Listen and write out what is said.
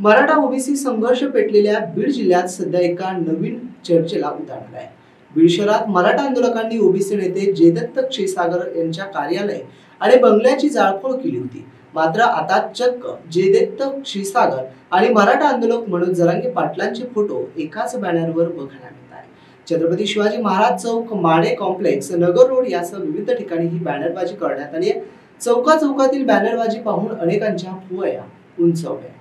Maratha OBC संघर्ष पेटलेल्या बीड जिल्ह्यात सध्या एका नवीन चर्चेला उधाण आलं आहे। बीड शहरात मराठा आंदोलकांनी ओबीसी नेते जयदत्त क्षीरसागर यांच्या कार्यालय आणि बंगल्याची जाळपोळ केली होती। मात्र आता चक्क जयदत्त क्षीरसागर आणि मराठा आंदोलक मनोज जरांगे पाटलांचे फोटो एकाच बॅनरवर बघण्यात येत आहे। छत्रपती शिवाजी महाराज चौक, माडे कॉम्प्लेक्स, नगर रोड यासह विविध ठिकाणी ही बॅनरबाजी करण्यात आली आहे। चौकाचौकातील बॅनरबाजी पाहून अनेकांच्या भुवया उंचावल्या।